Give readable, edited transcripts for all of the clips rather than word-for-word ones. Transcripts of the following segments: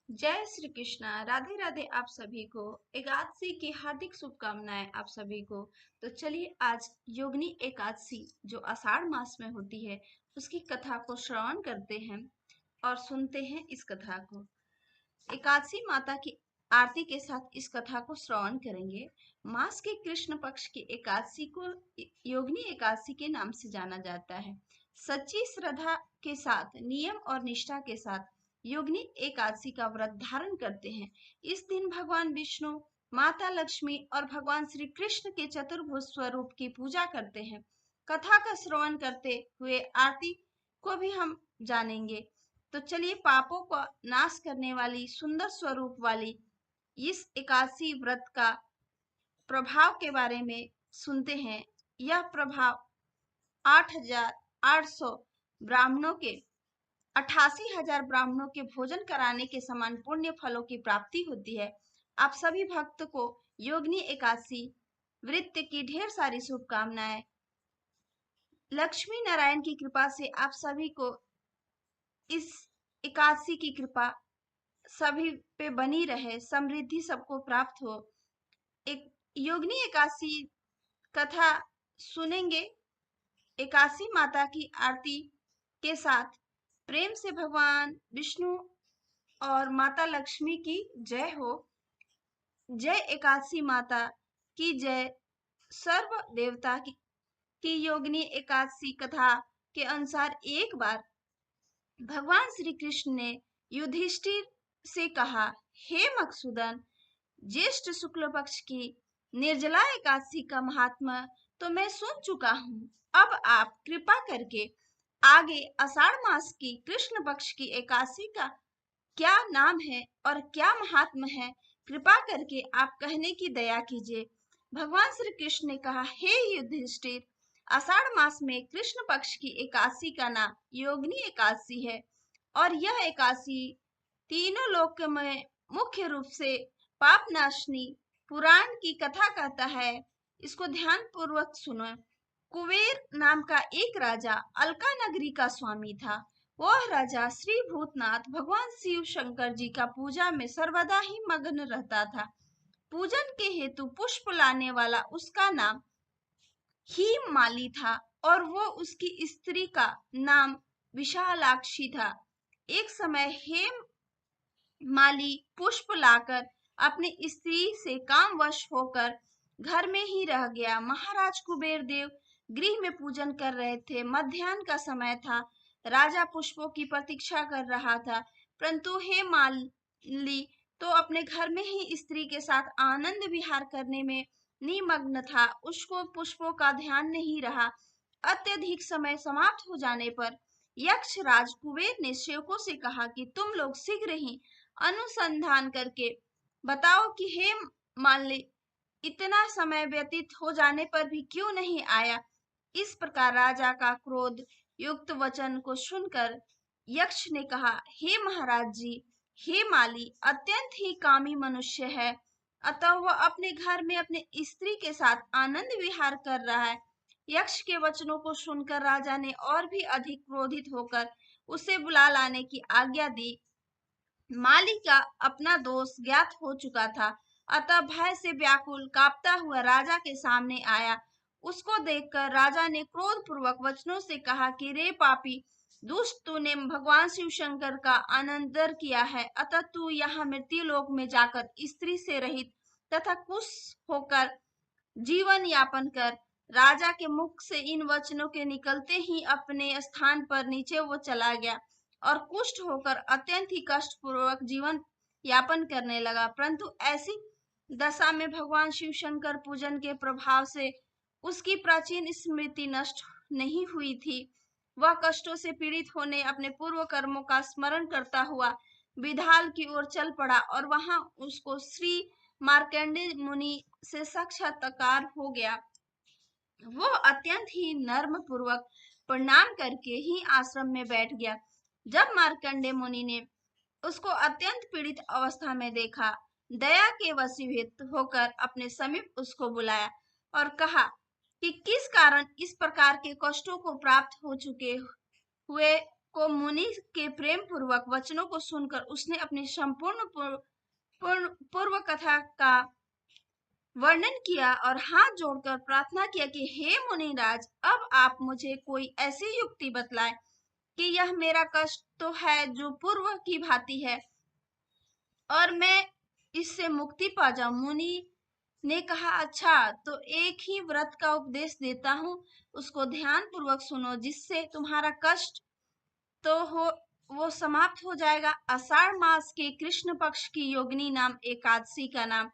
जय श्री कृष्णा। राधे राधे आप सभी को। एकादशी की हार्दिक शुभकामनाएं आप सभी को। तो चलिए आज योगिनी एकादशी जो आषाढ़ मास में होती है उसकी कथा को श्रवण करते हैं और सुनते हैं इस कथा को। एकादशी माता की आरती के साथ इस कथा को श्रवण करेंगे। मास के कृष्ण पक्ष की एकादशी को योगिनी एकादशी के नाम से जाना जाता है। सच्ची श्रद्धा के साथ, नियम और निष्ठा के साथ योगिनी एकादशी का व्रत धारण करते हैं। इस दिन भगवान विष्णु, माता लक्ष्मी और भगवान श्री कृष्ण के चतुर्भुज स्वरूप की पूजा करते हैं। कथा का श्रवण करते हुए आरती को भी हम जानेंगे। तो चलिए पापों का नाश करने वाली सुंदर स्वरूप वाली इस एकादशी व्रत का प्रभाव के बारे में सुनते हैं। यह प्रभाव 8,800 ब्राह्मणों के 88,000 ब्राह्मणों के भोजन कराने के समान पुण्य फलों की प्राप्ति होती है। आप सभी भक्त को योगिनी एकादशी व्रत की ढेर सारी शुभकामनाएं। लक्ष्मी नारायण की कृपा से आप सभी को इस एकादशी की कृपा सभी पे बनी रहे, समृद्धि सबको प्राप्त हो। एक योगिनी एकादशी कथा सुनेंगे। एकादशी माता की आरती के साथ प्रेम से भगवान विष्णु और माता लक्ष्मी की जय हो। जय एकादशी माता की जय। सर्व देवता की योगिनी एकादशी कथा के अनुसार एक बार भगवान श्री कृष्ण ने युधिष्ठिर से कहा, हे मधुसूदन, ज्येष्ठ शुक्ल पक्ष की निर्जला एकादशी का महात्मा तो मैं सुन चुका हूँ। अब आप कृपा करके आगे आषाढ़ मास की कृष्ण पक्ष की एकादशी का क्या नाम है और क्या महात्मा है, कृपा करके आप कहने की दया कीजिए। भगवान श्री कृष्ण ने कहा, हे युधिष्ठिर, आषाढ़ मास में कृष्ण पक्ष की एकादशी का नाम योगिनी एकादशी है और यह एकादशी तीनों लोक में मुख्य रूप से पाप नाशनी पुराण की कथा कहता है। इसको ध्यान पूर्वक सुनो। कुबेर नाम का एक राजा अलका नगरी का स्वामी था। वह राजा श्री भूतनाथ भगवान शिव शंकर जी का पूजा में सर्वदा ही मग्न रहता था। पूजन के हेतु पुष्प लाने वाला उसका नाम ही माली था और वो उसकी स्त्री का नाम विशालाक्षी था। एक समय हेम माली पुष्प लाकर अपनी स्त्री से कामवश होकर घर में ही रह गया। महाराज कुबेर देव गृह में पूजन कर रहे थे। मध्याह्न का समय था। राजा पुष्पों की प्रतीक्षा कर रहा था, परंतु हे माली तो अपने घर में ही स्त्री के साथ आनंद विहार करने में निमग्न था। उसको पुष्पों का ध्यान नहीं रहा। अत्यधिक समय समाप्त हो जाने पर यक्ष राज कुबेर ने सेवकों से कहा कि तुम लोग शीघ्र ही अनुसंधान करके बताओ कि हे माली इतना समय व्यतीत हो जाने पर भी क्यों नहीं आया। इस प्रकार राजा का क्रोध युक्त वचन को सुनकर यक्ष ने कहा, हे महाराज जी, हे माली अत्यंत ही कामी मनुष्य है, अतः वह अपने घर में अपने स्त्री के साथ आनंद विहार कर रहा है। यक्ष के वचनों को सुनकर राजा ने और भी अधिक क्रोधित होकर उसे बुला लाने की आज्ञा दी। माली का अपना दोष ज्ञात हो चुका था, अतः भय से व्याकुल कांपता हुआ राजा के सामने आया। उसको देखकर राजा ने क्रोध पूर्वक वचनों से कहा कि रे पापी दुष्ट, तूने भगवान शिव शंकर का अनादर किया है, अतः तू यहाँ मृत्यु लोक में जाकर स्त्री से रहित तथा कुश होकर जीवन यापन कर। राजा के मुख से इन वचनों के निकलते ही अपने स्थान पर नीचे वो चला गया और कुष्ठ होकर अत्यंत ही कष्ट पूर्वक जीवन यापन करने लगा। परंतु ऐसी दशा में भगवान शिव शंकर पूजन के प्रभाव से उसकी प्राचीन स्मृति नष्ट नहीं हुई थी। वह कष्टों से पीड़ित होने अपने पूर्व कर्मों का स्मरण करता हुआ विधाल की ओर चल पड़ा और वहां उसको श्री मार्कंडेय मुनि से साक्षात्कार हो गया। वो अत्यंत ही नर्म पूर्वक प्रणाम करके ही आश्रम में बैठ गया। जब मार्कंडेय मुनि ने उसको अत्यंत पीड़ित अवस्था में देखा, दया के वशीभूत होकर अपने समीप उसको बुलाया और कहा कि किस कारण इस प्रकार के कष्टों को प्राप्त हो चुके हुए को मुनि के प्रेम पूर्वक वचनों को सुनकर उसने अपनी संपूर्ण पूर्व कथा का वर्णन किया और हाथ जोड़कर प्रार्थना किया कि हे मुनिराज, अब आप मुझे कोई ऐसी युक्ति बतलाएं कि यह मेरा कष्ट तो है जो पूर्व की भांति है और मैं इससे मुक्ति पा जाऊं। मुनि ने कहा, अच्छा, तो एक ही व्रत का उपदेश देता हूँ, उसको ध्यान पूर्वक सुनो, जिससे तुम्हारा कष्ट तो हो वो समाप्त हो जाएगा। आषाढ़ मास के कृष्ण पक्ष की योगिनी नाम एकादशी का नाम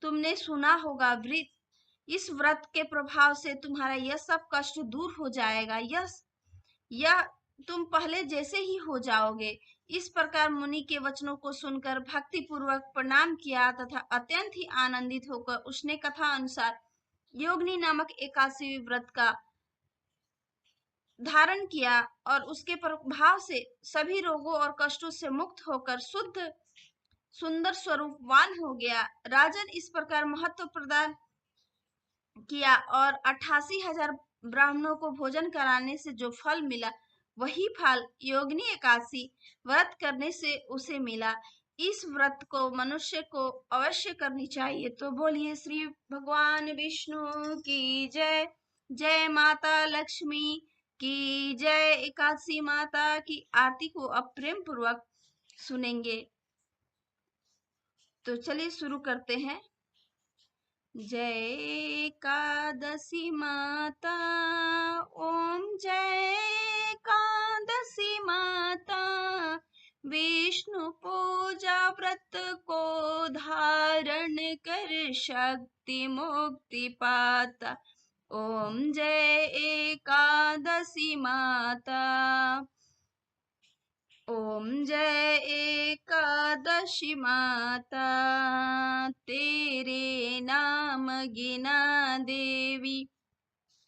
तुमने सुना होगा। इस व्रत के प्रभाव से तुम्हारा यह सब कष्ट दूर हो जाएगा। यह तुम पहले जैसे ही हो जाओगे। इस प्रकार मुनि के वचनों को सुनकर भक्ति पूर्वक प्रणाम किया तथा अत्यंत ही आनंदित होकर उसने कथा अनुसार योगिनी नामक एकादशी व्रत का धारण किया और उसके प्रभाव से सभी रोगों और कष्टों से मुक्त होकर शुद्ध सुंदर स्वरूपवान हो गया। राजन, इस प्रकार महत्व प्रदान किया और 88,000 ब्राह्मणों को भोजन कराने से जो फल मिला, वही फल योगिनी एकादशी व्रत करने से उसे मिला। इस व्रत को मनुष्य को अवश्य करनी चाहिए। तो बोलिए श्री भगवान विष्णु की जय। जय माता लक्ष्मी की जय। एकादशी माता की आरती को अब प्रेम पूर्वक सुनेंगे। तो चलिए शुरू करते हैं। जय एकादशी माता, ओम जय एकादशी माता, विष्णु पूजा व्रत को धारण कर शक्ति मुक्ति पाता। ओम जय एकादशी माता, ओम जय एकादशी माता, तेरे नाम गिना देवी,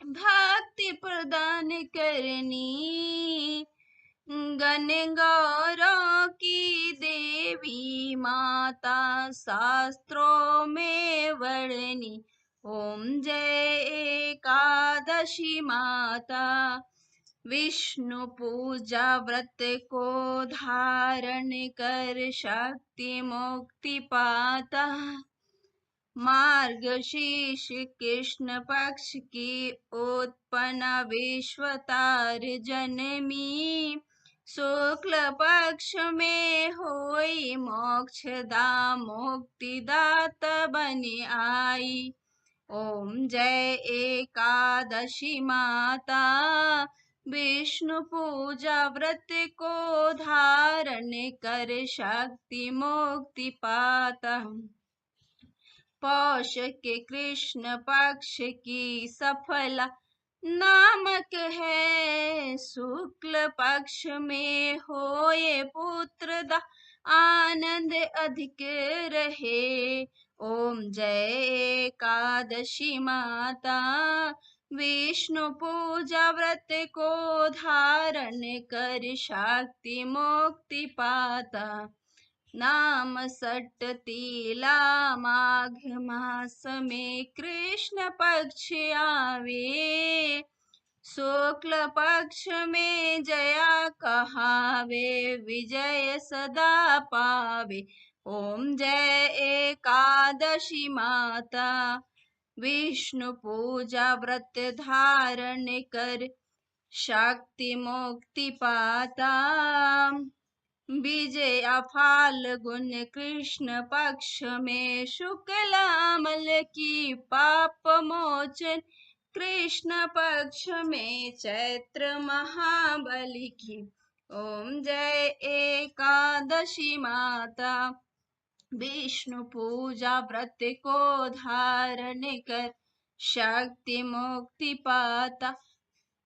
भक्ति प्रदान करनी, गण गौरों की देवी माता, शास्त्रों में वर्णनी। ओम जय एकादशी माता, विष्णु पूजा व्रत को धारण कर शक्ति मुक्ति पाता। मार्गशीर्ष कृष्ण पक्ष की उत्पन्न विश्वतार जन्मी, शुक्ल पक्ष में होई मोक्षदा मुक्तिदात बन आई। ओम जय एकादशी माता, विष्णु पूजा व्रत को धारण कर शक्ति मुक्ति पाता। पौष के कृष्ण पक्ष की सफला नामक है, शुक्ल पक्ष में होए पुत्र दा आनंद अधिक रहे। ओम जय एकादशी माता, विष्णु पूजा व्रत को धारण कर शक्ति मुक्ति पाता। नाम सटतीला माघ मास में कृष्ण पक्ष आवे, शुक्ल पक्ष में जया कहावे, विजय सदा पावे। ओम जय एकादशी माता, विष्णु पूजा व्रत धारण कर शक्ति मुक्ति पाता। विजया फाल्गुन कृष्ण पक्ष में शुक्लामल की पाप मोचन, कृष्ण पक्ष में चैत्र महाबली की। ओम जय एकादशी माता, विष्णु पूजा व्रत को धारण कर शक्ति मुक्ति पाता।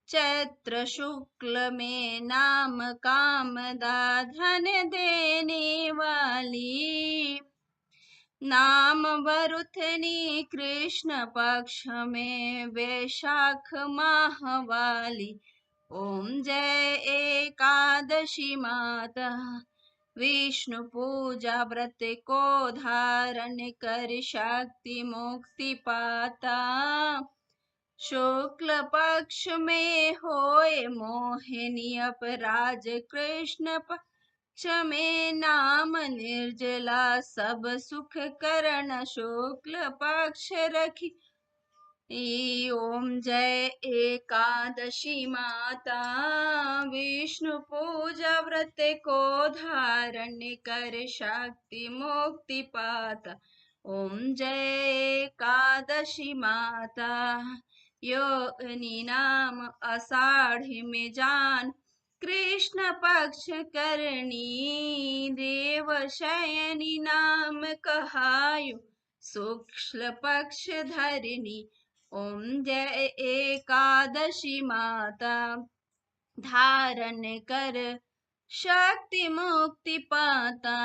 चैत्र शुक्ल में नाम कामदा धन देने वाली, नाम वरुथनी कृष्ण पक्ष में वैशाख माह वाली। ओम जय एकादशी माता, विष्णु पूजा व्रत को धारण कर शक्ति मुक्ति पाता। शुक्ल पक्ष में होए मोहिनी अपराज, कृष्ण पक्ष में नाम निर्जला, सब सुख करण शुक्ल पक्ष रखी। ओम जय एकादशी माता, विष्णु पूजा व्रत को धारण कर शक्ति मुक्ति पाता। ओम जय एकादशी माता, योगिनी नाम आषाढ़ में जान, कृष्ण पक्ष करणी, देव शयनी नाम कहायो, शुक्ल पक्ष धरणी। ओम जय एकादशी माता, धारण कर शक्ति मुक्ति पाता,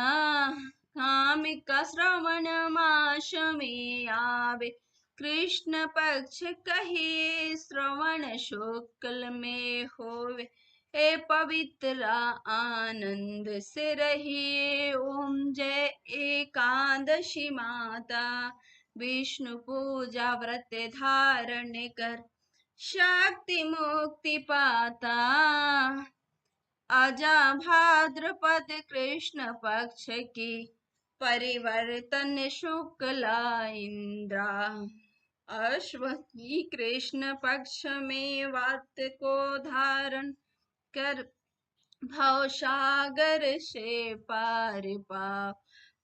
कामिक श्रवण मास में आवे, कृष्ण पक्ष कहे श्रवण शुक्ल में होवे, हे पवित्र आनंद से रहिए। ओम जय एकादशी माता, विष्णु पूजा व्रत धारण कर शक्ति मुक्ति पाता, अजा भाद्रपद कृष्ण पक्ष की परिवर्तन शुक्ला इंद्रा, अश्वती कृष्ण पक्ष में वात को धारण कर भव सागर से पार पाओ।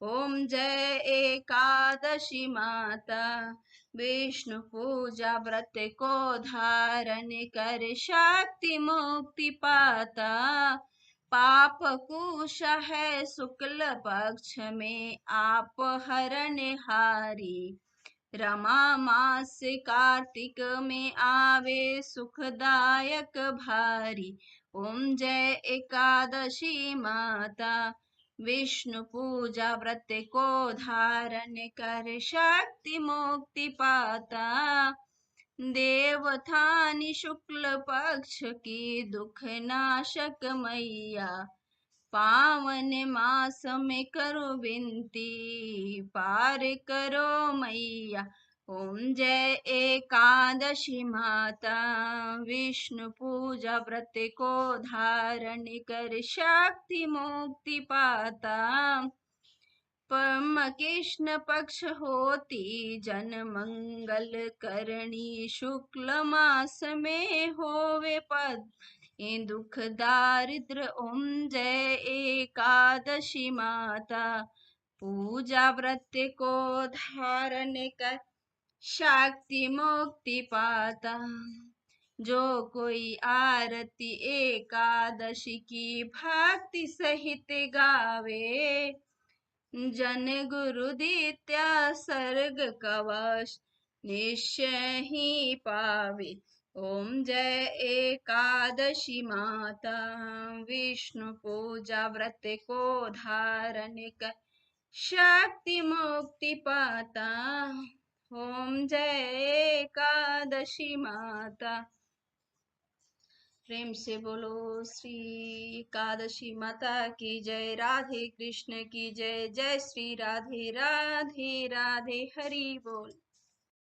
ओम जय एकादशी माता, विष्णु पूजा व्रत को धारण कर शक्ति मुक्ति पाता, पाप कुश है शुक्ल पक्ष में आप हरण हारी, रमा मास कार्तिक में आवे सुखदायक भारी। ओम जय एकादशी माता, विष्णु पूजा व्रत को धारण कर शक्ति मुक्ति पाता, देवथानी शुक्ल पक्ष की दुख नाशक मैया, पावन मास में करो विनती, पार करो मैया। ओम जय एकादशी माता, विष्णु पूजा व्रत को धारण कर शक्ति मुक्ति पाता, परम कृष्ण पक्ष होती जन मंगल करणी, शुक्ल मास में होवे पद दुख दारिद्र। ओम जय एकादशी माता, पूजा व्रत को धारण कर शक्ति मुक्ति पाता, जो कोई आरती एकादशी की भक्ति सहित गावे, जन गुरु दित्या सर्ग कवच निश्चय ही पावे। ओम जय एकादशी माता, विष्णु पूजा व्रत को धारण कर शक्ति मुक्ति पाता। ओम जय एकादशी माता, प्रेम से बोलो श्री एकादशी माता की जय, राधे कृष्ण की जय, जय श्री राधे राधे राधे, हरि बोल।